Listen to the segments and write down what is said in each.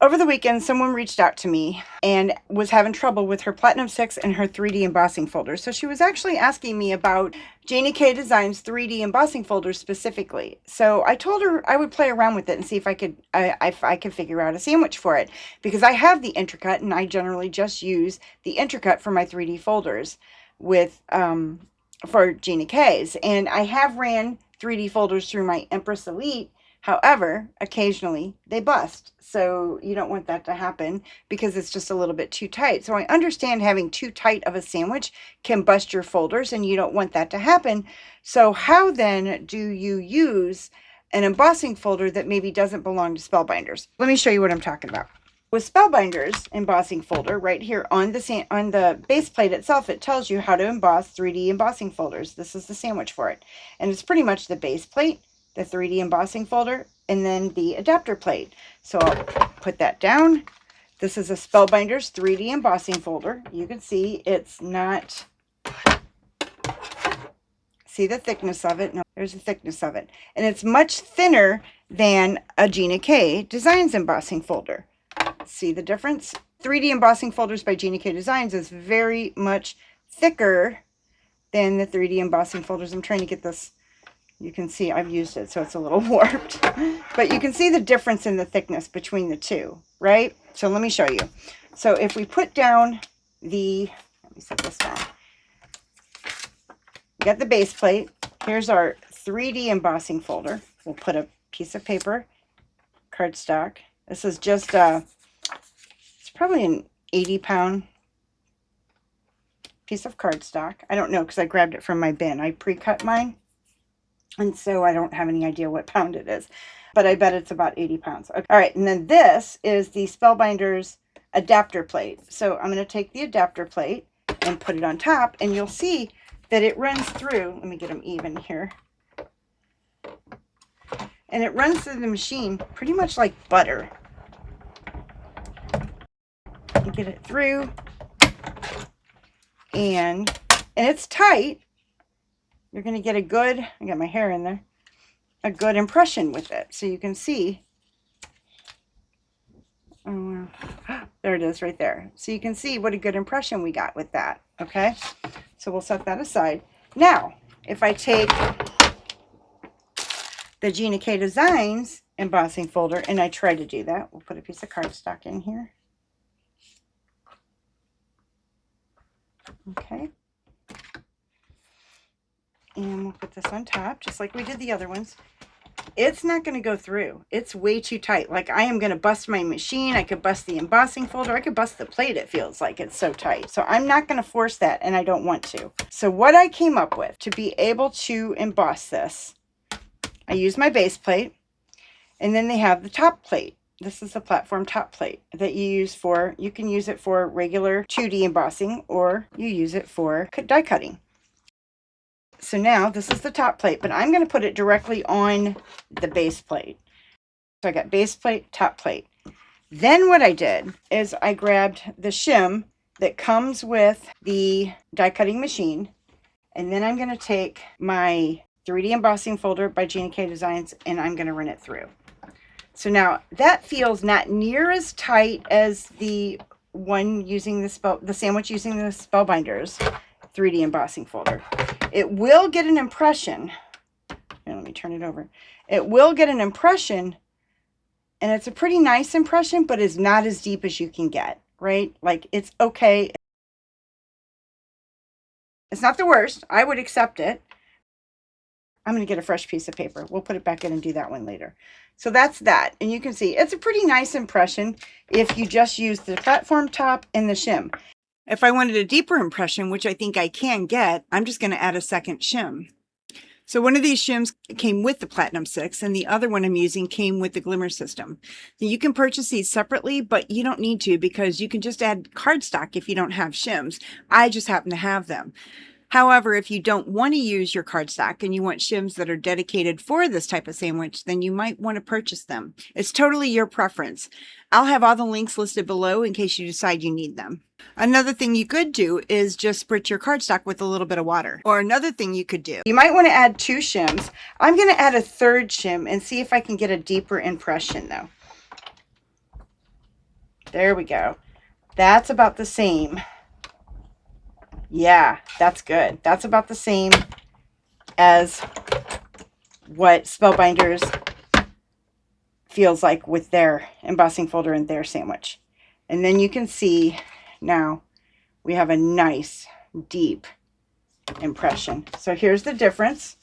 Over the weekend, someone reached out to me and was having trouble with her Platinum 6 and her 3D embossing folder. So she was actually asking me about Gina K Design's 3D embossing folder specifically. So I told her I would play around with it and see if I could figure out a sandwich for it, because I have the Intricate and I generally just use the Intricate for my 3D folders with for Gina K's, and I have ran 3D folders through my Empress Elite. However, occasionally they bust. So you don't want that to happen because it's just a little bit too tight. So I understand having too tight of a sandwich can bust your folders, and you don't want that to happen. So how then do you use an embossing folder that maybe doesn't belong to Spellbinders? Let me show you what I'm talking about. With Spellbinders embossing folder, right here on the base plate itself, it tells you how to emboss 3D embossing folders. This is the sandwich for it. And it's pretty much the base plate, the 3D embossing folder, and then the adapter plate. So I'll put that down. This is a Spellbinders 3D embossing folder. You can see it's not, see the thickness of it? No, there's the thickness of it. And it's much thinner than a Gina K Designs embossing folder. See the difference? 3D embossing folders by Gina K Designs is very much thicker than the 3D embossing folders. I'm trying to get this. You can see I've used it, so it's a little warped. But you can see the difference in the thickness between the two, right? So let me show you. So if we put down the, let me set this down. We got the base plate. Here's our 3D embossing folder. We'll put a piece of paper, cardstock. This is just, it's probably an 80-pound piece of cardstock. I don't know because I grabbed it from my bin. I pre-cut mine. And so I don't have any idea what pound it is, but I bet it's about 80 pounds. Okay. All right, and then this is the Spellbinders adapter plate. So I'm going to take the adapter plate and put it on top, and you'll see that it runs through. Let me get them even here. And it runs through the machine pretty much like butter. You get it through, and it's tight. You're going to get a good, I got my hair in there, a good impression with it. So you can see, oh, there it is right there. So you can see what a good impression we got with that. Okay, so we'll set that aside. Now, if I take the Gina K Designs embossing folder, and I try to do that, we'll put a piece of cardstock in here. Okay. And we'll put this on top, just like we did the other ones. It's not going to go through. It's way too tight. Like, I am going to bust my machine. I could bust the embossing folder. I could bust the plate, it feels like. It's so tight. So I'm not going to force that, and I don't want to. So what I came up with to be able to emboss this, I use my base plate, and then they have the top plate. This is the platform top plate that you use for, you can use it for regular 2D embossing, or you use it for die cutting. So now this is the top plate, but I'm going to put it directly on the base plate. So I got base plate, top plate. Then what I did is I grabbed the shim that comes with the die cutting machine, and then I'm going to take my 3D embossing folder by Gina K Designs, and I'm going to run it through. So now that feels not near as tight as the one using the sandwich using the Spellbinders 3D embossing folder. It will get an impression. Here, let me turn it over. It will get an impression, and it's a pretty nice impression, but it's not as deep as you can get, right? Like, it's okay. It's not the worst. I would accept it. I'm going to get a fresh piece of paper. We'll put it back in and do that one later. So that's that. And you can see it's a pretty nice impression if you just use the platform top and the shim. If I wanted a deeper impression, which I think I can get, I'm just going to add a second shim. So one of these shims came with the Platinum 6, and the other one I'm using came with the Glimmer system. You can purchase these separately, but you don't need to, because you can just add cardstock if you don't have shims. I just happen to have them. However, if you don't want to use your cardstock and you want shims that are dedicated for this type of sandwich, then you might want to purchase them. It's totally your preference. I'll have all the links listed below in case you decide you need them. Another thing you could do is just spritz your cardstock with a little bit of water. Or another thing you could do, you might want to add 2 shims. I'm going to add a third shim and see if I can get a deeper impression though. There we go. That's about the same. Yeah, that's good. That's about the same as what Spellbinders feels like with their embossing folder and their sandwich. And then you can see now we have a nice deep impression. So here's the difference.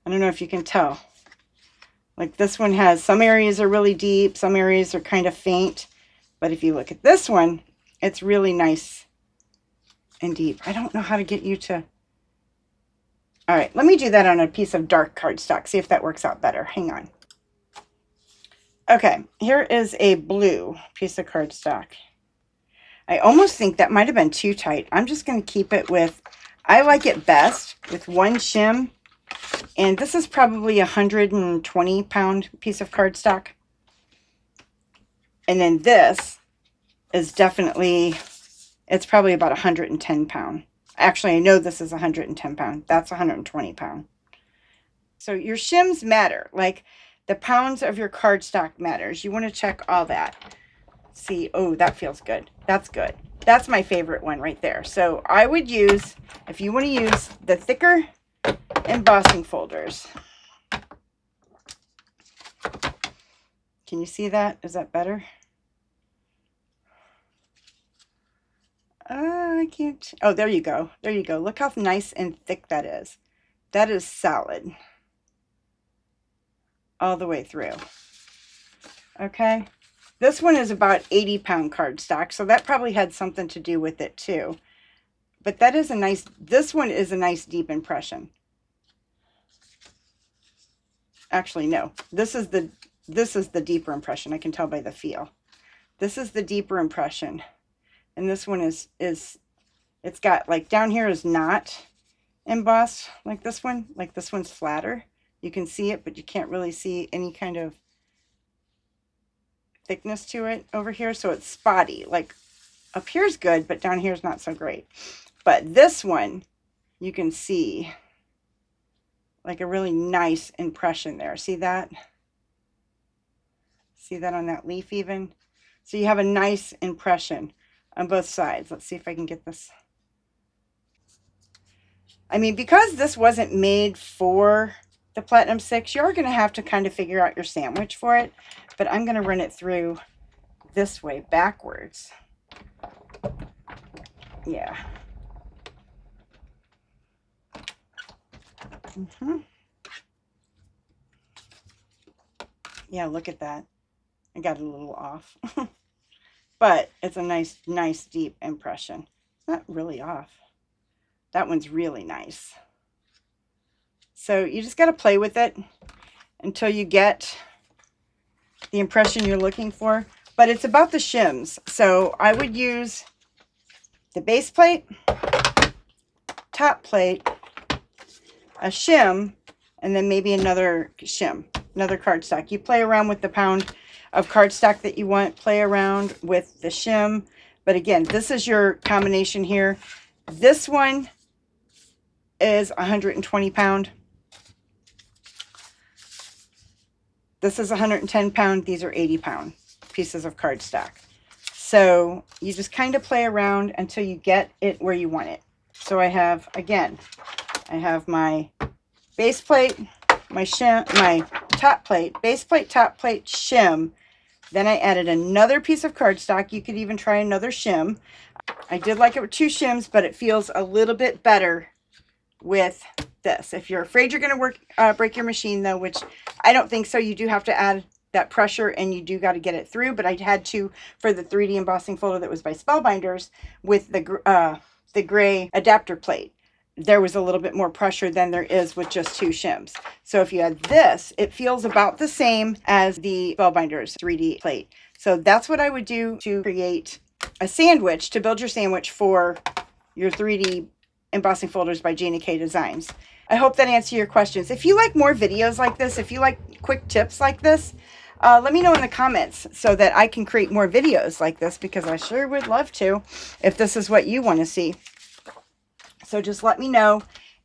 I don't know if you can tell. Like this one has, some areas are really deep, some areas are kind of faint. But if you look at this one, it's really nice and deep. I don't know how to get you to... All right, let me do that on a piece of dark cardstock, see if that works out better. Hang on. Okay, here is a blue piece of cardstock. I almost think that might have been too tight. I'm just going to keep it with, I like it best with one shim. And this is probably a 120-pound piece of cardstock. And then this is definitely, it's probably about 110 pound. Actually, I know this is 110 pound. That's 120 pound. So your shims matter. Like the pounds of your cardstock matters. You want to check all that. See, oh, that feels good. That's good. That's my favorite one right there. So I would use, if you want to use the thicker embossing folders. Can you see that? Is that better? I can't. Oh, there you go. There you go. Look how nice and thick that is. That is solid all the way through. Okay. This one is about 80-pound cardstock, so that probably had something to do with it too. But that is a nice, this one is a nice deep impression. Actually, no. This is the deeper impression. I can tell by the feel. This is the deeper impression. And this one is it's got, like, down here is not embossed like this one. Like this one's flatter. You can see it, but you can't really see any kind of thickness to it over here. So it's spotty. Like up here is good, but down here is not so great. But this one, you can see like a really nice impression there. See that? See that on that leaf even? So you have a nice impression on both sides. Let's see if I can get this. I mean, because this wasn't made for the Platinum 6, you're going to have to kind of figure out your sandwich for it. But I'm going to run it through this way, backwards. Yeah. Yeah, look at that. I got it a little off. But it's a nice deep impression. It's not really off. That one's really nice. So you just got to play with it until you get the impression you're looking for. But it's about the shims. So I would use the base plate, top plate, a shim, and then maybe another shim, another cardstock. You play around with the pound of cardstock that you want, play around with the shim. But again, this is your combination here. This one is 120 pound. This is 110 pound. These are 80 pound pieces of cardstock. So you just kind of play around until you get it where you want it. So I have, again, I have my base plate, my shim, my top plate, base plate, top plate, shim. Then I added another piece of cardstock. You could even try another shim. I did like it with 2 shims, but it feels a little bit better with this. If you're afraid you're going to break your machine though, which I don't think so, you do have to add that pressure and you do got to get it through. But I had to for the 3D embossing folder that was by Spellbinders with the gray adapter plate. There was a little bit more pressure than there is with just 2 shims. So if you add this, it feels about the same as the Spellbinders 3D plate. So that's what I would do to create a sandwich, to build your sandwich for your 3D embossing folders by Gina K Designs. I hope that answered your questions. If you like more videos like this, if you like quick tips like this, let me know in the comments so that I can create more videos like this, because I sure would love to if this is what you want to see. So just let me know,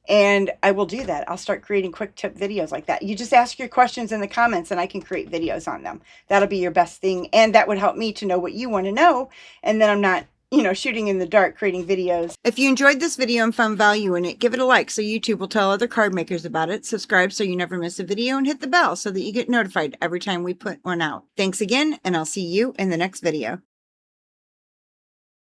And I will do that. I'll start creating quick tip videos like that. You just ask your questions in the comments and I can create videos on them. That'll be your best thing. And that would help me to know what you want to know. And then I'm not, shooting in the dark creating videos. If you enjoyed this video and found value in it, give it a like so YouTube will tell other card makers about it. Subscribe so you never miss a video and hit the bell so that you get notified every time we put one out. Thanks again, and I'll see you in the next video.